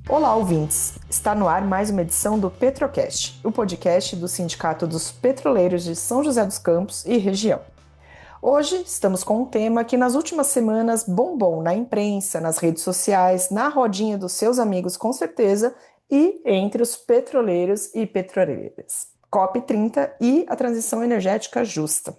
Olá, ouvintes! Está no ar mais uma edição do Petrocast, o podcast do Sindicato dos Petroleiros de São José dos Campos e região. Hoje estamos com um tema que nas últimas semanas bombou na imprensa, nas redes sociais, na rodinha dos seus amigos com certeza e entre os petroleiros e petroleiras. COP30 e a transição energética justa.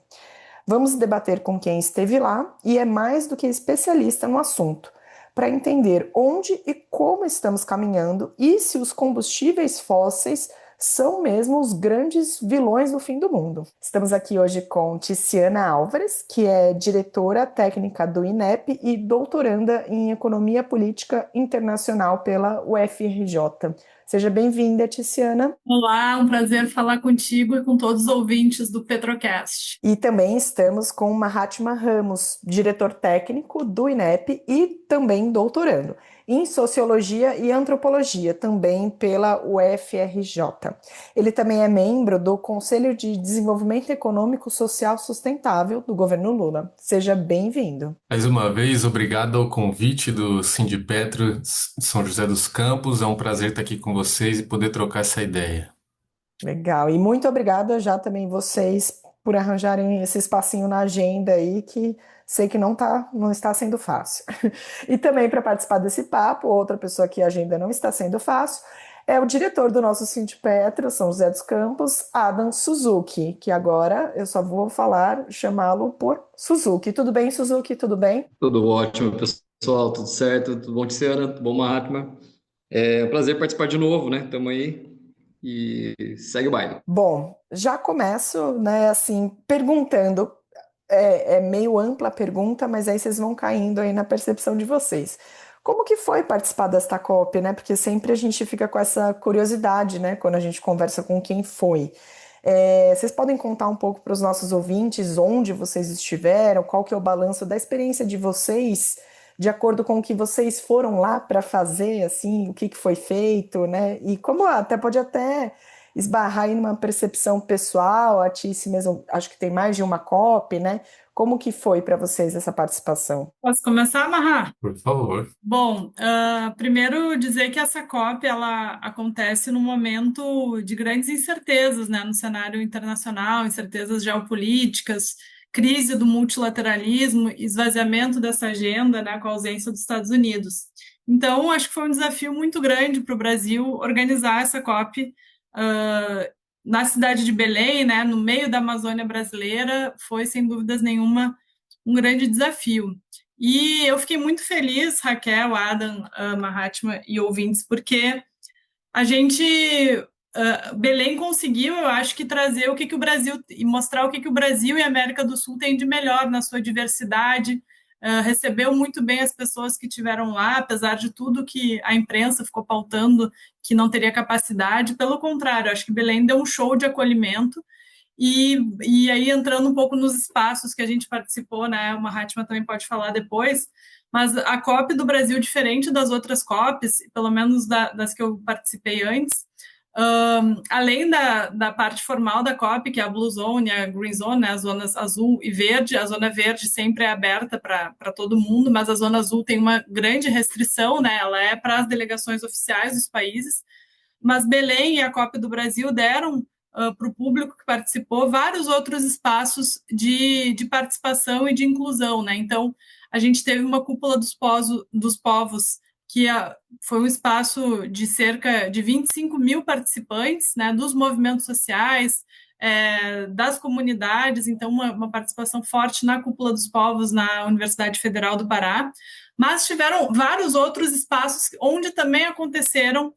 Vamos debater com quem esteve lá e é mais do que especialista no assunto, para entender onde e como estamos caminhando e se os combustíveis fósseis são mesmo os grandes vilões do fim do mundo. Estamos aqui hoje com Ticiana Álvares, que é diretora técnica do INEP e doutoranda em Economia Política Internacional pela UFRJ. Seja bem-vinda, Ticiana. Olá, um prazer falar contigo e com todos os ouvintes do Petrocast. E também estamos com Mahatma Ramos, diretor técnico do INEP e também doutorando em Sociologia e Antropologia, também pela UFRJ. Ele também é membro do Conselho de Desenvolvimento Econômico Social Sustentável do governo Lula. Seja bem-vindo. Mais uma vez, obrigado ao convite do Sindipetro São José dos Campos. É um prazer estar aqui com vocês e poder trocar essa ideia. Legal. E muito obrigada já também vocês por arranjarem esse espacinho na agenda aí, que sei que não está sendo fácil. E também para participar desse papo, outra pessoa que a agenda não está sendo fácil, é o diretor do nosso Sindipetro, São José dos Campos, Adam Suzuki, que agora eu só vou chamá-lo por Suzuki. Tudo bem, Suzuki? Tudo bem? Tudo ótimo, pessoal, tudo certo, tudo bom, Tiziana, tudo bom, Mahatma? É um prazer participar de novo, né? Tamo aí e segue o baile. Bom, já começo, né, assim, perguntando, é meio ampla a pergunta, mas aí vocês vão caindo aí na percepção de vocês. Como que foi participar desta COP, né? Porque sempre a gente fica com essa curiosidade, né, quando a gente conversa com quem foi. Vocês podem contar um pouco para os nossos ouvintes onde vocês estiveram, qual que é o balanço da experiência de vocês, de acordo com o que vocês foram lá para fazer, assim, o que que foi feito, né? E como pode até esbarrar em uma percepção pessoal, a Tice mesmo, acho que tem mais de uma COP, né? Como que foi para vocês essa participação? Posso começar, Marra? Por favor. Bom, primeiro dizer que essa COP ela acontece num momento de grandes incertezas, né, no cenário internacional, incertezas geopolíticas, crise do multilateralismo, esvaziamento dessa agenda, né, com a ausência dos Estados Unidos. Então, acho que foi um desafio muito grande para o Brasil organizar essa COP na cidade de Belém, né, no meio da Amazônia brasileira, foi sem dúvidas nenhuma um grande desafio. E eu fiquei muito feliz, Raquel, Adam, Mahatma e ouvintes, porque a gente, Belém conseguiu, eu acho que trazer o que que o Brasil, e mostrar o que que o Brasil e a América do Sul têm de melhor na sua diversidade, recebeu muito bem as pessoas que tiveram lá, apesar de tudo que a imprensa ficou pautando que não teria capacidade, pelo contrário, acho que Belém deu um show de acolhimento, e aí, entrando um pouco nos espaços que a gente participou, né? O Mahatma também pode falar depois, mas a COP do Brasil, diferente das outras COPs, pelo menos das que eu participei antes, além da parte formal da COP, que é a Blue Zone, a Green Zone, né, as zonas azul e verde, a zona verde sempre é aberta para todo mundo, mas a zona azul tem uma grande restrição, né, ela é para as delegações oficiais dos países, mas Belém e a COP do Brasil deram para o público que participou vários outros espaços de participação e de inclusão, né? Então, a gente teve uma cúpula dos povos que foi um espaço de cerca de 25 mil participantes, né, dos movimentos sociais, das comunidades, então uma participação forte na cúpula dos povos na Universidade Federal do Pará, mas tiveram vários outros espaços onde também aconteceram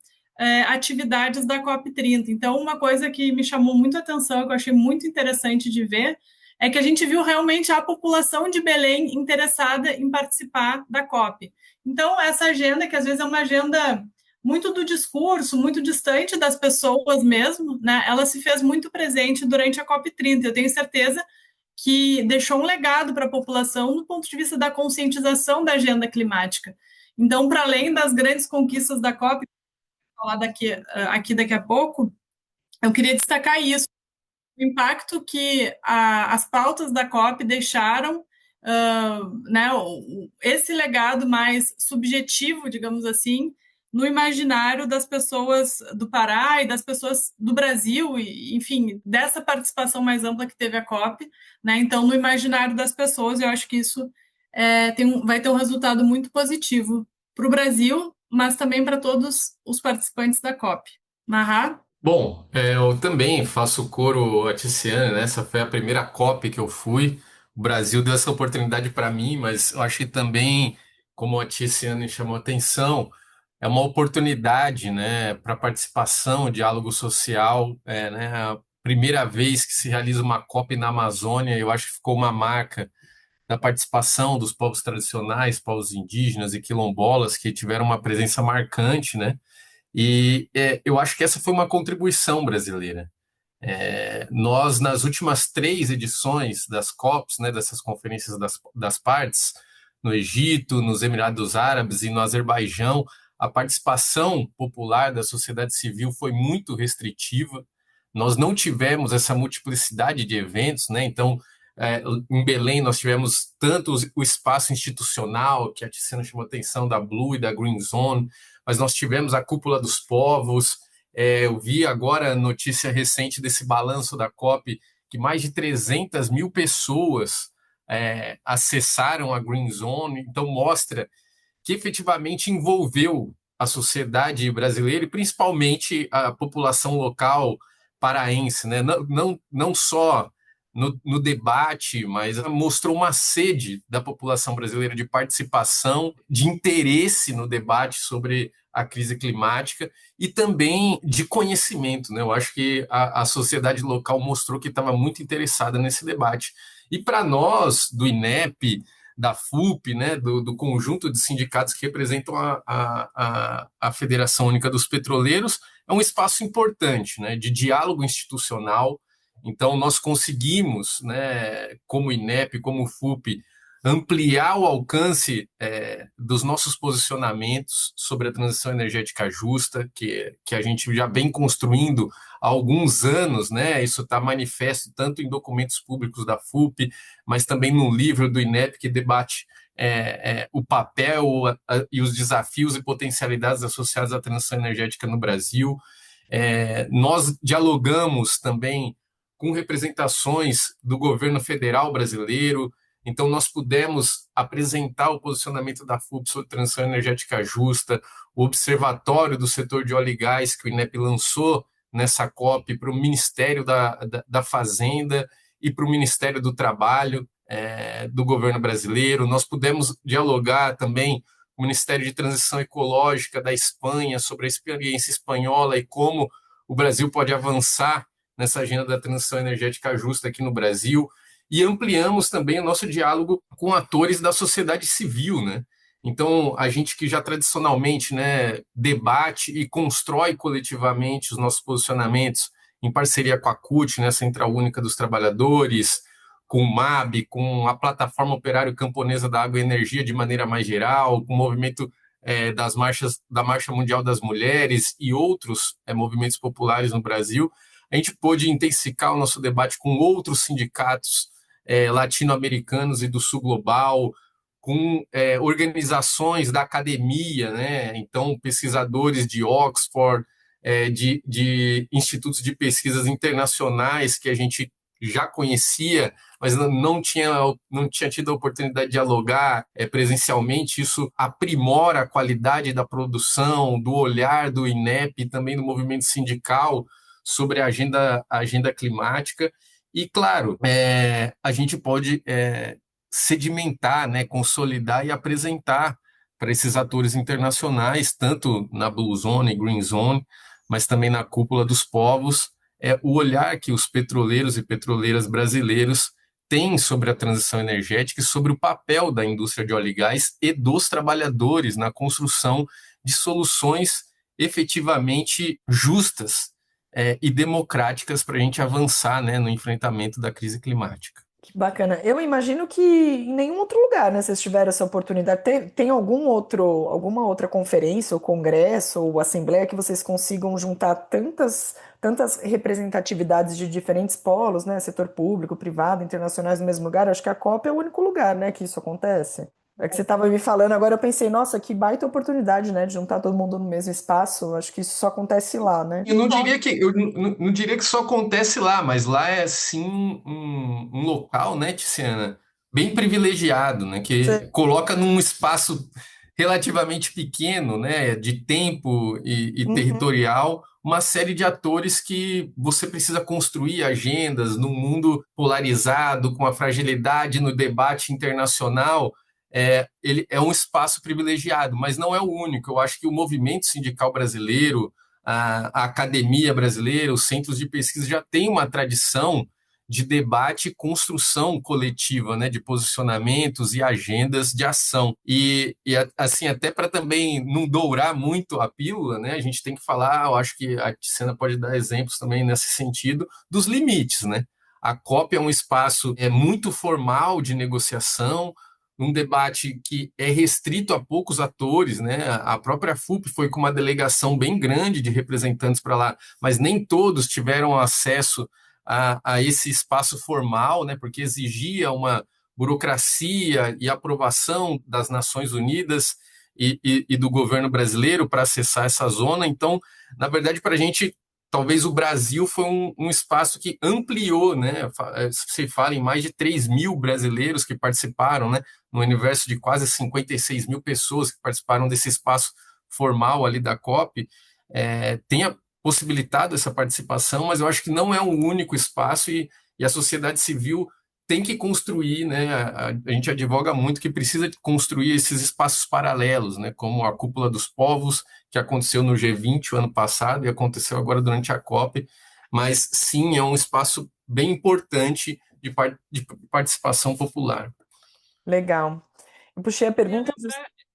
atividades da COP30. Então, uma coisa que me chamou muito a atenção, que eu achei muito interessante de ver, é que a gente viu realmente a população de Belém interessada em participar da COP. Então, essa agenda, que às vezes é uma agenda muito do discurso, muito distante das pessoas mesmo, né? Ela se fez muito presente durante a COP30. Eu tenho certeza que deixou um legado para a população no ponto de vista da conscientização da agenda climática. Então, para além das grandes conquistas da COP, falar aqui daqui a pouco, eu queria destacar isso, o impacto que as pautas da COP deixaram, né, esse legado mais subjetivo, digamos assim, no imaginário das pessoas do Pará e das pessoas do Brasil, e, enfim, dessa participação mais ampla que teve a COP, né? Então, no imaginário das pessoas, eu acho que isso vai ter um resultado muito positivo para o Brasil, mas também para todos os participantes da COP. Mahá? Bom, eu também faço coro a Tiziana, né? Essa foi a primeira COP que eu fui. O Brasil deu essa oportunidade para mim, mas eu acho que também, como a Tiziana chamou atenção, é uma oportunidade, né, para participação, diálogo social, né? A primeira vez que se realiza uma COP na Amazônia, eu acho que ficou uma marca da participação dos povos tradicionais, povos indígenas e quilombolas que tiveram uma presença marcante, né? E eu acho que essa foi uma contribuição brasileira. Nós, nas últimas 3 edições das COPs, né, dessas conferências das partes, no Egito, nos Emirados Árabes e no Azerbaijão, a participação popular da sociedade civil foi muito restritiva. Nós não tivemos essa multiplicidade de eventos, né? Então, em Belém, nós tivemos tanto o espaço institucional, que a Tiziana chamou a atenção, da Blue e da Green Zone, mas nós tivemos a Cúpula dos Povos. Eu vi agora a notícia recente desse balanço da COP, que mais de 300 mil pessoas acessaram a Green Zone, então mostra que efetivamente envolveu a sociedade brasileira e principalmente a população local paraense, né? Não só no debate, mas mostrou uma sede da população brasileira de participação, de interesse no debate sobre a crise climática e também de conhecimento, né? Eu acho que a sociedade local mostrou que estava muito interessada nesse debate. E para nós, do INEP, da FUP, né, do conjunto de sindicatos que representam a Federação Única dos Petroleiros, é um espaço importante, né, de diálogo institucional. Então, nós conseguimos, né, como INEP, como FUP, ampliar o alcance dos nossos posicionamentos sobre a transição energética justa, que a gente já vem construindo há alguns anos, né? Isso está manifesto tanto em documentos públicos da FUP, mas também no livro do INEP, que debate o papel e os desafios e potencialidades associadas à transição energética no Brasil. Nós dialogamos também com representações do governo federal brasileiro, então nós pudemos apresentar o posicionamento da FUP sobre transição energética justa, o observatório do setor de óleo e gás que o INEP lançou nessa COP para o Ministério da Fazenda e para o Ministério do Trabalho do governo brasileiro. Nós pudemos dialogar também com o Ministério de Transição Ecológica da Espanha sobre a experiência espanhola e como o Brasil pode avançar nessa agenda da transição energética justa aqui no Brasil, e ampliamos também o nosso diálogo com atores da sociedade civil, né? Então, a gente que já tradicionalmente, né, debate e constrói coletivamente os nossos posicionamentos em parceria com a CUT, né, Central Única dos Trabalhadores, com o MAB, com a Plataforma Operário Camponesa da Água e Energia de maneira mais geral, com o movimento da Marcha Mundial das Mulheres e outros movimentos populares no Brasil, a gente pôde intensificar o nosso debate com outros sindicatos latino-americanos e do Sul Global, com organizações da academia, né? Então, pesquisadores de Oxford, de institutos de pesquisas internacionais que a gente já conhecia, mas não tinha tido a oportunidade de dialogar presencialmente. Isso aprimora a qualidade da produção, do olhar do INEP e também do movimento sindical sobre a agenda climática. E, claro, a gente pode sedimentar, né, consolidar e apresentar para esses atores internacionais, tanto na Blue Zone e Green Zone, mas também na Cúpula dos Povos, o olhar que os petroleiros e petroleiras brasileiros têm sobre a transição energética e sobre o papel da indústria de óleo e gás e dos trabalhadores na construção de soluções efetivamente justas e democráticas para a gente avançar, né, no enfrentamento da crise climática. Que bacana. Eu imagino que em nenhum outro lugar, né, vocês tiveram essa oportunidade. Tem alguma outra conferência, ou congresso, ou assembleia que vocês consigam juntar tantas representatividades de diferentes polos, né, setor público, privado, internacionais no mesmo lugar? Acho que a COP é o único lugar, né, que isso acontece. É que você estava me falando, agora eu pensei, nossa, que baita oportunidade, né, de juntar todo mundo no mesmo espaço. Acho que isso só acontece lá, né? Eu não diria que só acontece lá, mas lá é sim um local, né, Tiziana, bem privilegiado, né, que Você- coloca num espaço relativamente pequeno, né, de tempo e Uhum. territorial, uma série de atores que você precisa construir agendas num mundo polarizado, com a fragilidade no debate internacional. Ele é um espaço privilegiado, mas não é o único. Eu acho que o movimento sindical brasileiro, a academia brasileira, os centros de pesquisa já têm uma tradição de debate e construção coletiva, né, de posicionamentos e agendas de ação. Assim, até para também não dourar muito a pílula, né, a gente tem que falar, eu acho que a Ticena pode dar exemplos também nesse sentido, dos limites, né? A COP é um espaço muito formal de negociação, um debate que é restrito a poucos atores, né? A própria FUP foi com uma delegação bem grande de representantes para lá, mas nem todos tiveram acesso a esse espaço formal, né? Porque exigia uma burocracia e aprovação das Nações Unidas e do governo brasileiro para acessar essa zona. Então, na verdade, para a gente talvez o Brasil foi um espaço que ampliou, né? Se fala em mais de 3 mil brasileiros que participaram, né? No universo de quase 56 mil pessoas que participaram desse espaço formal ali da COP, tenha possibilitado essa participação, mas eu acho que não é o único espaço e a sociedade civil tem que construir, né? A gente advoga muito que precisa construir esses espaços paralelos, né? Como a Cúpula dos Povos, que aconteceu no G20 o ano passado e aconteceu agora durante a COP, mas sim, é um espaço bem importante de participação popular. Legal. Eu puxei a pergunta.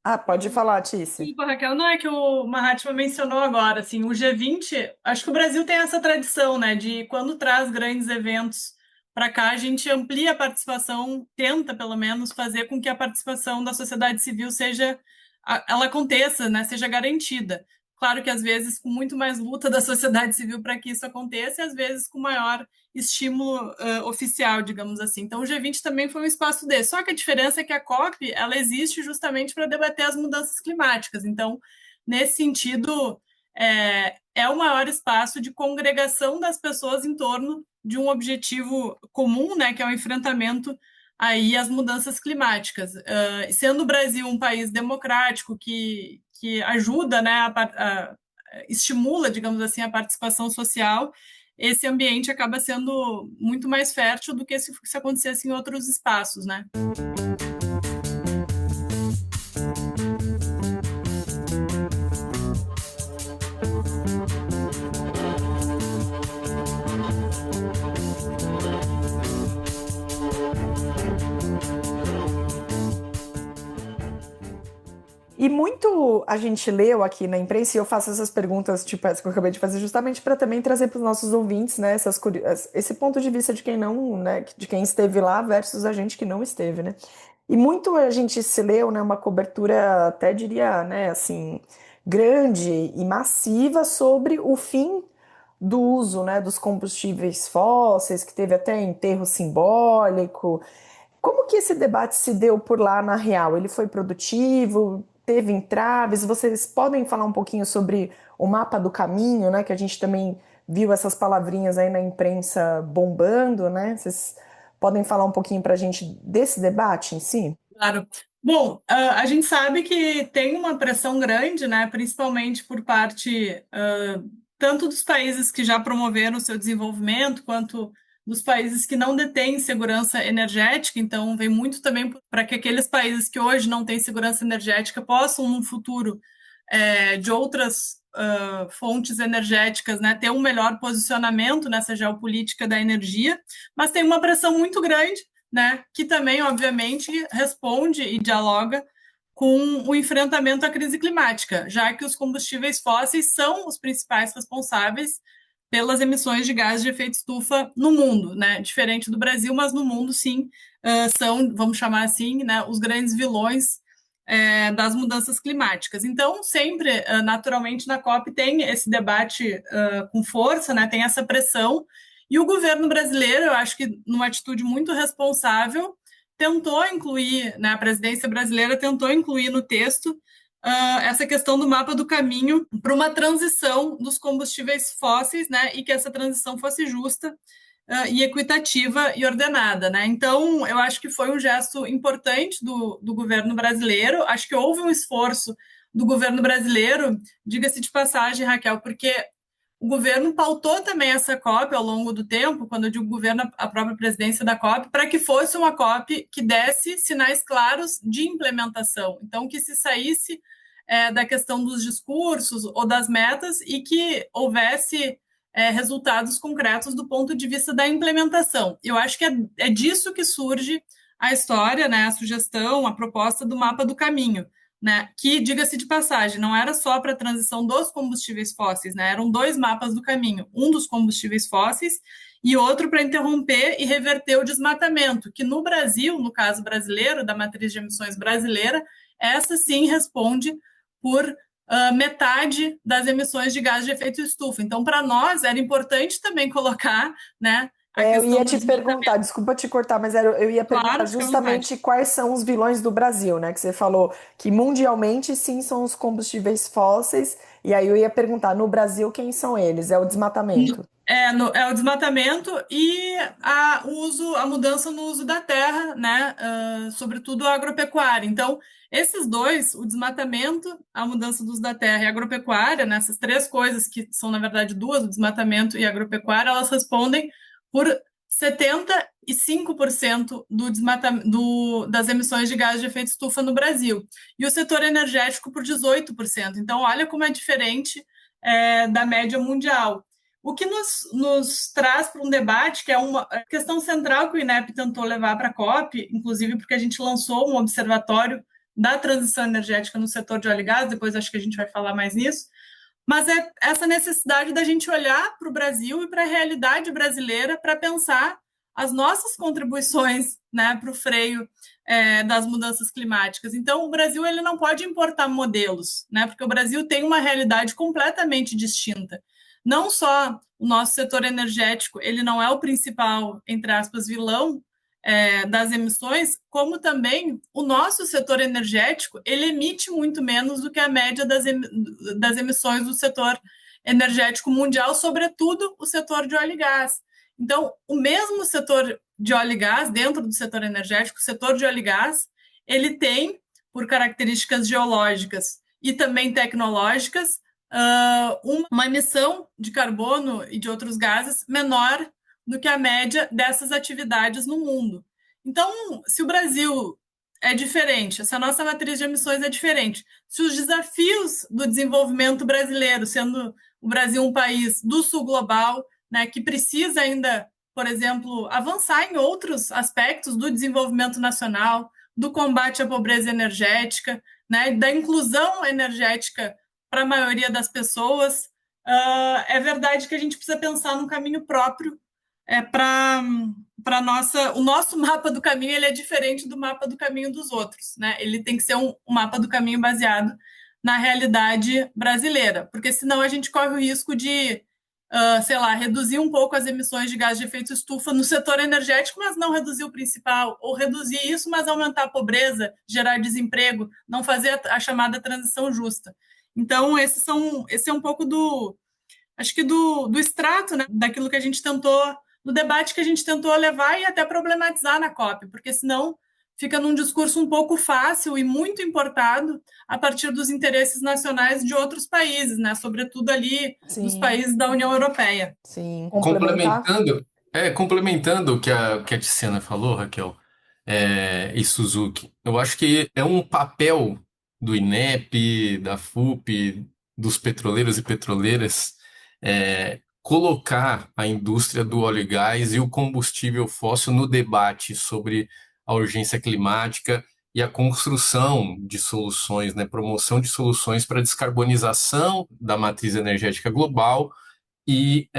Ah, pode falar, Tice. Desculpa, Raquel, não é que o Mahatma mencionou agora, assim, o G20, acho que o Brasil tem essa tradição, né, de quando traz grandes eventos para cá, a gente amplia a participação, tenta pelo menos fazer com que a participação da sociedade civil seja, ela aconteça, né, seja garantida. Claro que às vezes com muito mais luta da sociedade civil para que isso aconteça, e às vezes com maior estímulo oficial, digamos assim. Então, o G20 também foi um espaço desse. Só que a diferença é que a COP ela existe justamente para debater as mudanças climáticas. Então, nesse sentido, é o maior espaço de congregação das pessoas em torno de um objetivo comum, né, que é o enfrentamento aí às mudanças climáticas. Sendo o Brasil um país democrático que ajuda, né, estimula, digamos assim, a participação social, esse ambiente acaba sendo muito mais fértil do que se acontecesse em outros espaços, né? E muito a gente leu aqui na imprensa, e eu faço essas perguntas, tipo essa que eu acabei de fazer, justamente para também trazer para os nossos ouvintes, né, esse ponto de vista de quem não, né, de quem esteve lá versus a gente que não esteve, né? E muito a gente se leu, né, uma cobertura, até diria, né, assim, grande e massiva sobre o fim do uso, né, dos combustíveis fósseis, que teve até enterro simbólico. Como que esse debate se deu por lá na real? Ele foi produtivo? Teve entraves? Vocês podem falar um pouquinho sobre o mapa do caminho, né? Que a gente também viu essas palavrinhas aí na imprensa bombando, né? Vocês podem falar um pouquinho para a gente desse debate em si? Claro. Bom, a gente sabe que tem uma pressão grande, né, principalmente por parte tanto dos países que já promoveram o seu desenvolvimento, quanto dos países que não detêm segurança energética. Então, vem muito também para que aqueles países que hoje não têm segurança energética possam, no futuro, de outras fontes energéticas, né, ter um melhor posicionamento nessa geopolítica da energia, mas tem uma pressão muito grande, né, que também, obviamente, responde e dialoga com o enfrentamento à crise climática, já que os combustíveis fósseis são os principais responsáveis pelas emissões de gases de efeito estufa no mundo, né? Diferente do Brasil, mas no mundo, sim, são, vamos chamar assim, né, os grandes vilões das mudanças climáticas. Então, sempre, naturalmente, na COP tem esse debate com força, né, tem essa pressão, e o governo brasileiro, eu acho que numa atitude muito responsável, tentou incluir, né, a presidência brasileira tentou incluir no texto essa questão do mapa do caminho para uma transição dos combustíveis fósseis, né, e que essa transição fosse justa e equitativa e ordenada, né? Então, eu acho que foi um gesto importante do governo brasileiro. Acho que houve um esforço do governo brasileiro, diga-se de passagem, Raquel, porque o governo pautou também essa COP ao longo do tempo, quando eu digo governo, a própria presidência da COP, para que fosse uma COP que desse sinais claros de implementação. Então, que se saísse da questão dos discursos ou das metas e que houvesse resultados concretos do ponto de vista da implementação. Eu acho que é disso que surge a história, né, a sugestão, a proposta do mapa do caminho, né, que, diga-se de passagem, não era só para a transição dos combustíveis fósseis, né, eram 2 mapas do caminho, um dos combustíveis fósseis e outro para interromper e reverter o desmatamento, que no Brasil, no caso brasileiro, da matriz de emissões brasileira, essa sim responde por metade das emissões de gás de efeito estufa. Então, para nós, era importante também colocar, né, eu ia te perguntar, desculpa te cortar, mas eu ia perguntar justamente quais são os vilões do Brasil, né? Que você falou que mundialmente, sim, são os combustíveis fósseis, e aí eu ia perguntar, no Brasil, quem são eles? É o desmatamento. É o desmatamento e a mudança no uso da terra, né? Sobretudo a agropecuária. Então, esses dois, o desmatamento, a mudança do uso da terra e a agropecuária, né, essas 3 coisas que são, na verdade, 2, o desmatamento e a agropecuária, elas respondem por 75% das emissões de gás de efeito estufa no Brasil. E o setor energético por 18%. Então, olha como é diferente da média mundial. O que nos traz para um debate, que é uma questão central que o INEP tentou levar para a COP, inclusive porque a gente lançou um observatório da transição energética no setor de óleo e gás, depois acho que a gente vai falar mais nisso, mas é essa necessidade da gente olhar para o Brasil e para a realidade brasileira para pensar as nossas contribuições, né, para o freio das mudanças climáticas. Então, o Brasil ele não pode importar modelos, né, porque o Brasil tem uma realidade completamente distinta. Não só o nosso setor energético, ele não é o principal, entre aspas, vilão das emissões, como também o nosso setor energético, ele emite muito menos do que a média das emissões do setor energético mundial, sobretudo o setor de óleo e gás. Então, o mesmo setor de óleo e gás, dentro do setor energético, o setor de óleo e gás, ele tem, por características geológicas e também tecnológicas, uma emissão de carbono e de outros gases menor do que a média dessas atividades no mundo. Então, se o Brasil é diferente, se a nossa matriz de emissões é diferente, se os desafios do desenvolvimento brasileiro, sendo o Brasil um país do sul global, né, que precisa ainda, por exemplo, avançar em outros aspectos do desenvolvimento nacional, do combate à pobreza energética, né, da inclusão energética para a maioria das pessoas, é verdade que a gente precisa pensar num caminho próprio para o nosso mapa do caminho. Ele é diferente do mapa do caminho dos outros, né? Ele tem que ser um mapa do caminho baseado na realidade brasileira, porque senão a gente corre o risco de, sei lá, reduzir um pouco as emissões de gás de efeito estufa no setor energético, mas não reduzir o principal, ou reduzir isso, mas aumentar a pobreza, gerar desemprego, não fazer a chamada transição justa. Então, esse é um pouco acho que do extrato, né, daquilo que a gente tentou, do debate que a gente tentou levar e até problematizar na COP, porque senão fica num discurso um pouco fácil e muito importado a partir dos interesses nacionais de outros países, né, sobretudo ali dos países da União Europeia. Sim, complementando o que a Tiziana falou, Raquel, e Suzuki, eu acho que é um papel do INEP, da FUP, dos petroleiros e petroleiras, colocar a indústria do óleo e gás e o combustível fóssil no debate sobre a urgência climática e a construção de soluções, né, promoção de soluções para a descarbonização da matriz energética global e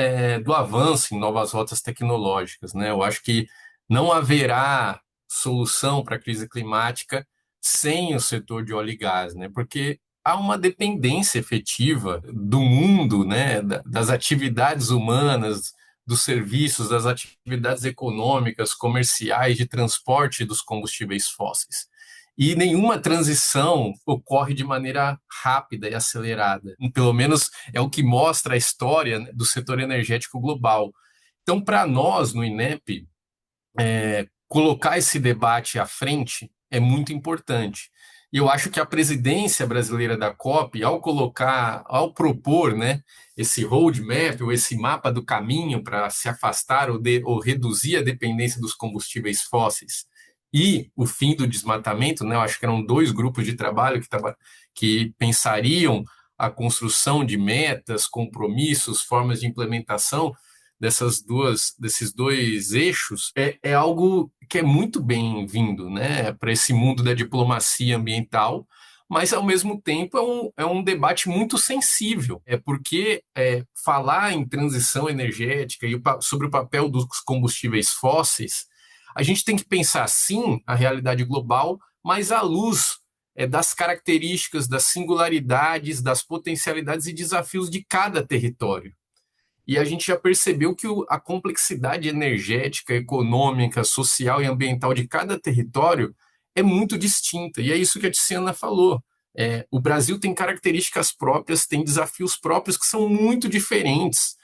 do avanço em novas rotas tecnológicas, né? Eu acho que não haverá solução para a crise climática sem o setor de óleo e gás, né? Porque há uma dependência efetiva do mundo, né? Das atividades humanas, dos serviços, das atividades econômicas, comerciais, de transporte dos combustíveis fósseis. E nenhuma transição ocorre de maneira rápida e acelerada. Pelo menos é o que mostra a história, né, do setor energético global. Então, para nós, no INEP, colocar esse debate à frente é muito importante. E eu acho que a presidência brasileira da COP, ao propor, né, esse roadmap, ou esse mapa do caminho para se afastar ou reduzir a dependência dos combustíveis fósseis e o fim do desmatamento, né, eu acho que eram 2 grupos de trabalho que pensariam a construção de metas, compromissos, formas de implementação desses 2 eixos, é algo que é muito bem-vindo, né, para esse mundo da diplomacia ambiental, mas, ao mesmo tempo, é um debate muito sensível, porque falar em transição energética e sobre o papel dos combustíveis fósseis, a gente tem que pensar, sim, a realidade global, mas à luz das características, das singularidades, das potencialidades e desafios de cada território. E a gente já percebeu que a complexidade energética, econômica, social e ambiental de cada território é muito distinta. E é isso que a Tiziana falou. O Brasil tem características próprias, tem desafios próprios que são muito diferentes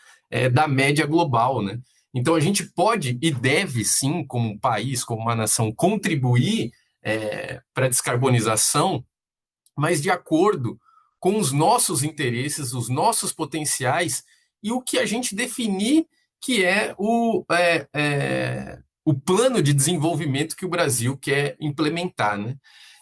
da média global, né? Então, a gente pode e deve, sim, como um país, como uma nação, contribuir para a descarbonização, mas de acordo com os nossos interesses, os nossos potenciais e o que a gente definir que é o plano de desenvolvimento que o Brasil quer implementar, né?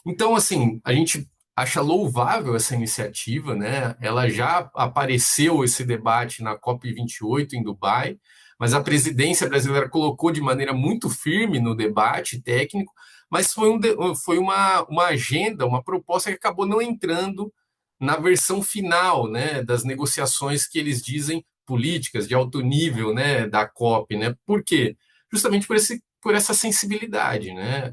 Então, assim, a gente acha louvável essa iniciativa, né? Ela já apareceu, esse debate, na COP28 em Dubai, mas a presidência brasileira colocou de maneira muito firme no debate técnico, mas foi uma agenda, uma proposta que acabou não entrando na versão final, né, das negociações que eles dizem políticas de alto nível, né, da COP, né? Por quê? Justamente por essa sensibilidade, né?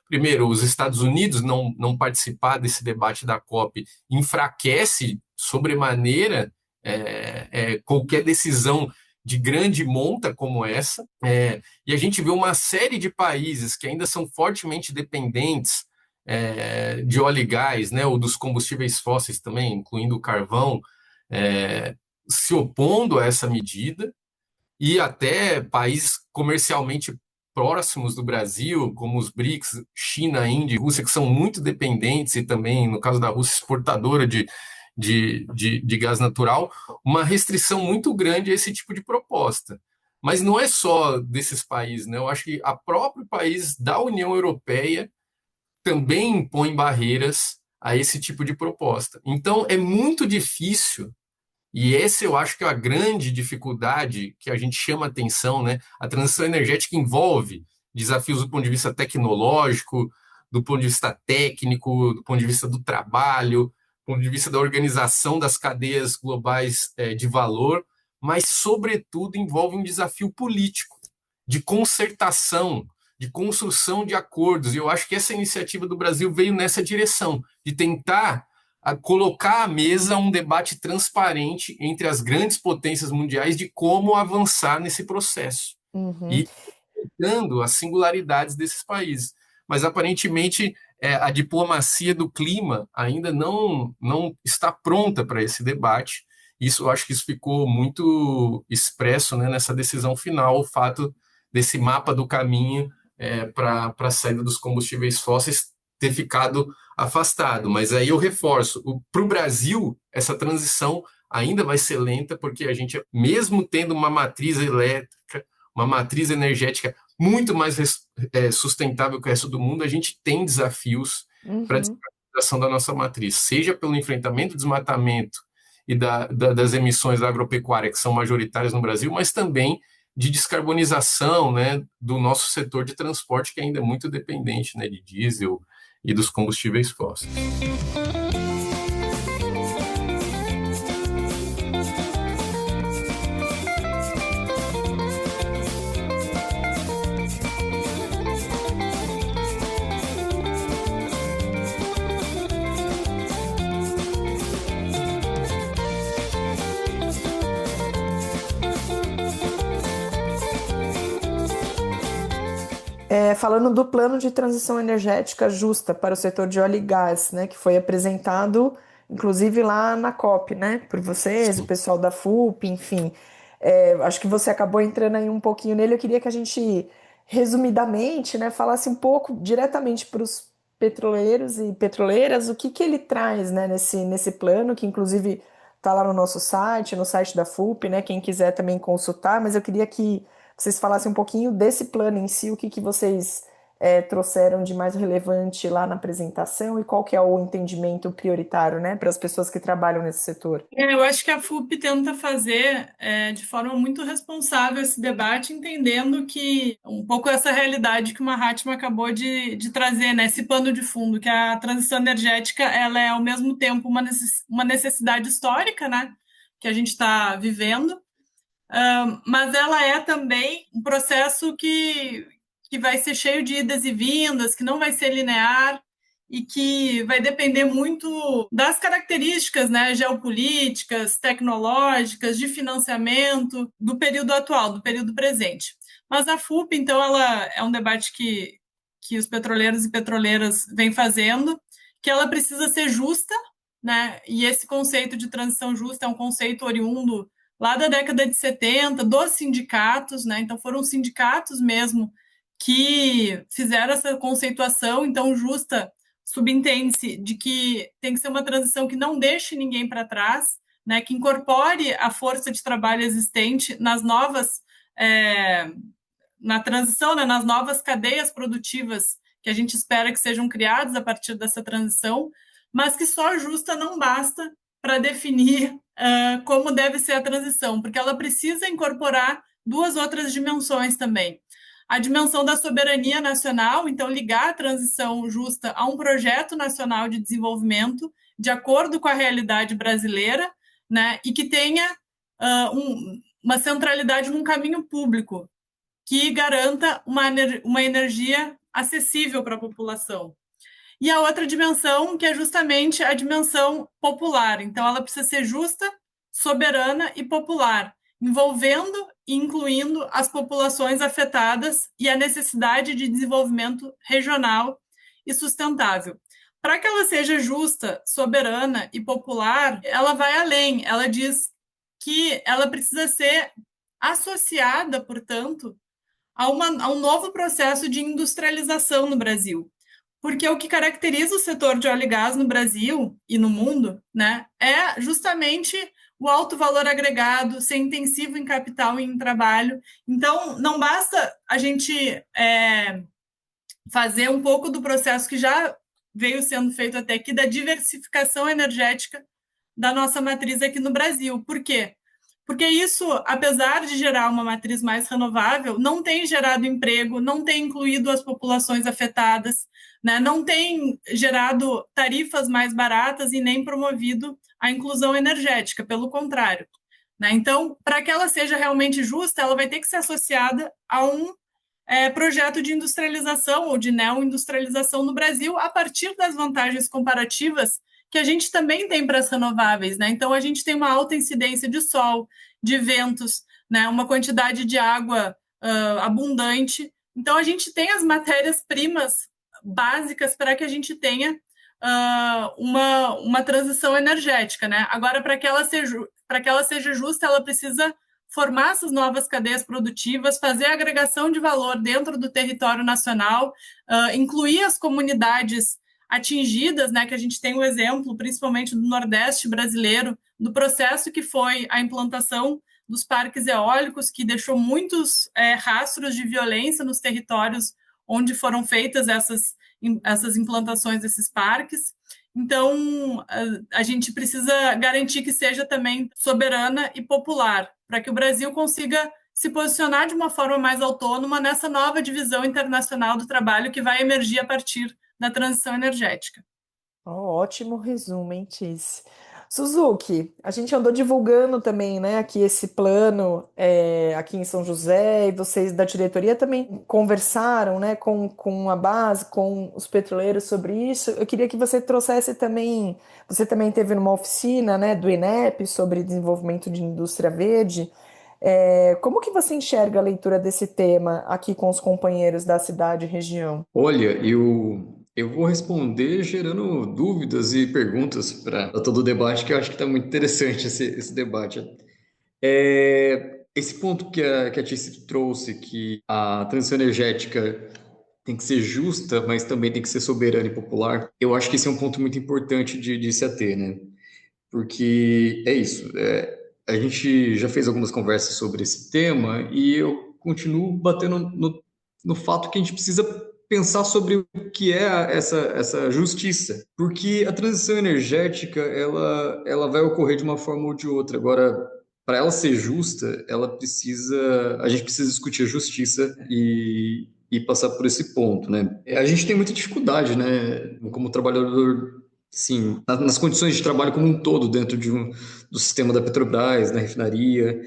Primeiro, os Estados Unidos não participar desse debate da COP enfraquece sobremaneira qualquer decisão de grande monta como essa, e a gente vê uma série de países que ainda são fortemente dependentes de óleo e gás, né, ou dos combustíveis fósseis também, incluindo o carvão, se opondo a essa medida, e até países comercialmente próximos do Brasil, como os BRICS, China, Índia e Rússia, que são muito dependentes, e também, no caso da Rússia, exportadora de gás natural, uma restrição muito grande a esse tipo de proposta. Mas não é só desses países, né? Eu acho que a próprio país da União Europeia também impõe barreiras a esse tipo de proposta. Então, é muito difícil, e esse eu acho que é a grande dificuldade que a gente chama atenção, né? A transição energética envolve desafios do ponto de vista tecnológico, do ponto de vista técnico, do ponto de vista do trabalho, do ponto de vista da organização das cadeias globais de valor, mas, sobretudo, envolve um desafio político, de concertação, de construção de acordos. E eu acho que essa iniciativa do Brasil veio nessa direção, de tentar colocar à mesa um debate transparente entre as grandes potências mundiais de como avançar nesse processo. Uhum. E respeitando as singularidades desses países. Mas, aparentemente, a diplomacia do clima ainda não está pronta para esse debate. Eu acho que isso ficou muito expresso, né, nessa decisão final, o fato desse mapa do caminho para a saída dos combustíveis fósseis ter ficado afastado. Mas aí eu reforço, para o Brasil, essa transição ainda vai ser lenta, porque a gente, mesmo tendo uma matriz elétrica, uma matriz energética muito mais sustentável que o resto do mundo, a gente tem desafios para a descarbonização da nossa matriz, seja pelo enfrentamento do desmatamento e das emissões da agropecuária, que são majoritárias no Brasil, mas também de descarbonização, né, do nosso setor de transporte, que ainda é muito dependente, né, de diesel e dos combustíveis fósseis. Falando do plano de transição energética justa para o setor de óleo e gás, né, que foi apresentado, inclusive lá na COP, né, por vocês, o Sim. pessoal da FUP, enfim. Acho que você acabou entrando aí um pouquinho nele. Eu queria que a gente, resumidamente, né, falasse um pouco diretamente para os petroleiros e petroleiras o que que ele traz, né, nesse plano, que inclusive está lá no nosso site, no site da FUP, né, quem quiser também consultar, mas eu queria que vocês falassem um pouquinho desse plano em si, o que que vocês trouxeram de mais relevante lá na apresentação e qual que é o entendimento prioritário, né, para as pessoas que trabalham nesse setor. Eu acho que a FUP tenta fazer de forma muito responsável esse debate, entendendo que um pouco essa realidade que o Mahatma acabou de trazer, né, esse pano de fundo, que a transição energética ela é ao mesmo tempo uma necessidade histórica, né, que a gente está vivendo, mas ela é também um processo que vai ser cheio de idas e vindas, que não vai ser linear e que vai depender muito das características, né, geopolíticas, tecnológicas, de financiamento do período atual, do período presente. Mas a FUP, então, ela é um debate que os petroleiros e petroleiras vêm fazendo, que ela precisa ser justa, né? E esse conceito de transição justa é um conceito oriundo lá da década de 70, dos sindicatos, né? Então foram sindicatos mesmo que fizeram essa conceituação. Então, justa subentende-se de que tem que ser uma transição que não deixe ninguém para trás, né? Que incorpore a força de trabalho existente nas novas, na transição, né? Nas novas cadeias produtivas que a gente espera que sejam criadas a partir dessa transição, mas que só justa não basta para definir como deve ser a transição, porque ela precisa incorporar duas outras dimensões também. A dimensão da soberania nacional, então ligar a transição justa a um projeto nacional de desenvolvimento de acordo com a realidade brasileira, né, e que tenha uma centralidade num caminho público que garanta uma energia acessível para a população. E a outra dimensão, que é justamente a dimensão popular. Então, ela precisa ser justa, soberana e popular, envolvendo e incluindo as populações afetadas e a necessidade de desenvolvimento regional e sustentável. Para que ela seja justa, soberana e popular, ela vai além. Ela diz que ela precisa ser associada, portanto, a um novo processo de industrialização no Brasil. Porque o que caracteriza o setor de óleo e gás no Brasil e no mundo, né, é justamente o alto valor agregado, ser intensivo em capital e em trabalho. Então, não basta a gente fazer um pouco do processo que já veio sendo feito até aqui, da diversificação energética da nossa matriz aqui no Brasil. Por quê? Porque isso, apesar de gerar uma matriz mais renovável, não tem gerado emprego, não tem incluído as populações afetadas, né? Não tem gerado tarifas mais baratas e nem promovido a inclusão energética, pelo contrário, né? Então, para que ela seja realmente justa, ela vai ter que ser associada a um projeto de industrialização ou de neoindustrialização no Brasil a partir das vantagens comparativas que a gente também tem para as renováveis, né? Então, a gente tem uma alta incidência de sol, de ventos, né? Uma quantidade de água abundante. Então, a gente tem as matérias-primas básicas para que a gente tenha uma transição energética, né? Agora, para que ela seja justa, ela precisa formar essas novas cadeias produtivas, fazer a agregação de valor dentro do território nacional, incluir as comunidades atingidas, né, que a gente tem o exemplo, principalmente do Nordeste brasileiro, do processo que foi a implantação dos parques eólicos, que deixou muitos rastros de violência nos territórios onde foram feitas essas implantações desses parques. Então, a gente precisa garantir que seja também soberana e popular, para que o Brasil consiga se posicionar de uma forma mais autônoma nessa nova divisão internacional do trabalho que vai emergir a partir da transição energética. Ótimo resumo, hein, Tiz? Suzuki, a gente andou divulgando também, né, aqui esse plano aqui em São José, e vocês da diretoria também conversaram, né, com a base, com os petroleiros sobre isso. Eu queria que você trouxesse também, você também teve numa oficina, né, do INEP sobre desenvolvimento de indústria verde. Como que você enxerga a leitura desse tema aqui com os companheiros da cidade e região? Olha, eu vou responder gerando dúvidas e perguntas para todo o debate, que eu acho que está muito interessante esse debate. Esse ponto que a Tice trouxe, que a transição energética tem que ser justa, mas também tem que ser soberana e popular, eu acho que esse é um ponto muito importante de se ater, né? Porque é isso, a gente já fez algumas conversas sobre esse tema e eu continuo batendo no fato que a gente precisa pensar sobre o que é essa justiça, porque a transição energética ela vai ocorrer de uma forma ou de outra. Agora, para ela ser justa, a gente precisa discutir a justiça e passar por esse ponto, né? A gente tem muita dificuldade, né, como trabalhador, sim, nas condições de trabalho como um todo dentro do sistema da Petrobras, na refinaria,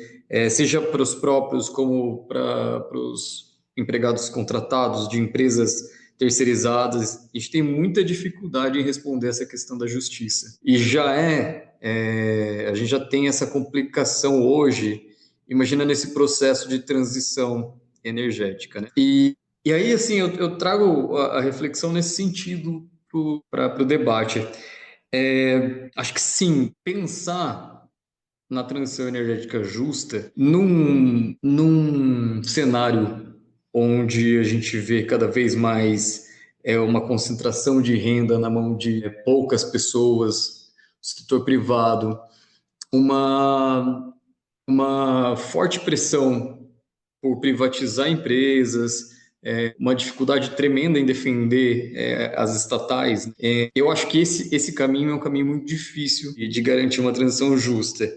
seja para os próprios como para os empregados contratados de empresas terceirizadas. A gente tem muita dificuldade em responder essa questão da justiça. E a gente já tem essa complicação hoje, imagina nesse processo de transição energética, né? E aí, assim, eu trago a reflexão nesse sentido para o debate. Acho que sim, pensar na transição energética justa num cenário onde a gente vê cada vez mais uma concentração de renda na mão de poucas pessoas, setor privado, uma forte pressão por privatizar empresas, uma dificuldade tremenda em defender as estatais. Eu acho que esse caminho é um caminho muito difícil de garantir uma transição justa.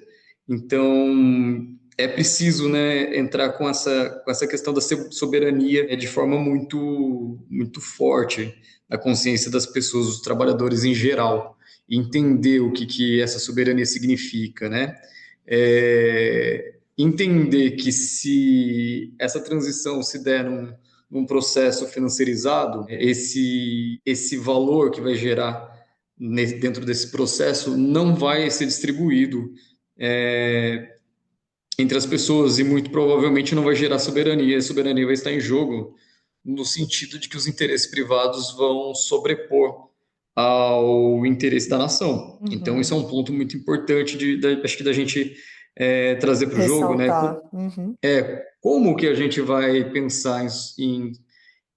Então, é preciso, né, entrar com essa questão da soberania de forma muito, muito forte na consciência das pessoas, dos trabalhadores em geral, e entender o que essa soberania significa, né? Entender que se essa transição se der num processo financeirizado, esse valor que vai gerar dentro desse processo não vai ser distribuído entre as pessoas e muito provavelmente não vai gerar soberania. A soberania vai estar em jogo no sentido de que os interesses privados vão sobrepor ao interesse da nação. Uhum. Então, isso é um ponto muito importante acho que da gente trazer para o jogo, né? Uhum. Como que a gente vai pensar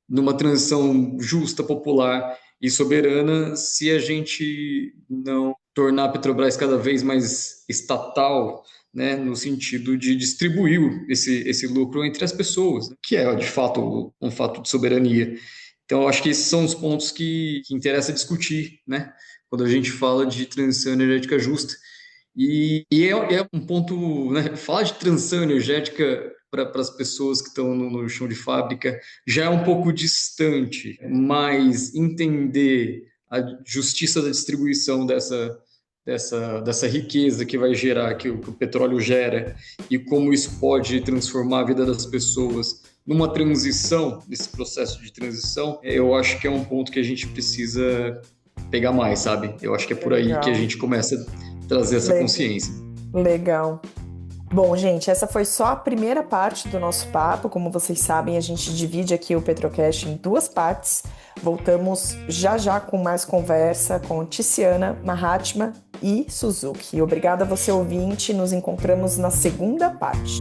numa transição justa, popular e soberana se a gente não tornar a Petrobras cada vez mais estatal, né, no sentido de distribuir esse lucro entre as pessoas, né, que é, de fato, um fato de soberania. Então, eu acho que esses são os pontos que interessa discutir, né, quando a gente fala de transição energética justa. E é um ponto, né, falar de transição energética para as pessoas que estão no chão de fábrica já é um pouco distante, mas entender a justiça da distribuição dessa riqueza que vai gerar, que o petróleo gera, e como isso pode transformar a vida das pessoas numa transição, nesse processo de transição, eu acho que é um ponto que a gente precisa pegar mais, sabe? Eu acho que é por aí que a gente começa a trazer essa consciência. Legal. Bom, gente, essa foi só a primeira parte do nosso papo. Como vocês sabem, a gente divide aqui o Petrocast em 2 partes. Voltamos já com mais conversa com Tiziana, Mahatma e Suzuki. Obrigada a você, ouvinte. Nos encontramos na segunda parte.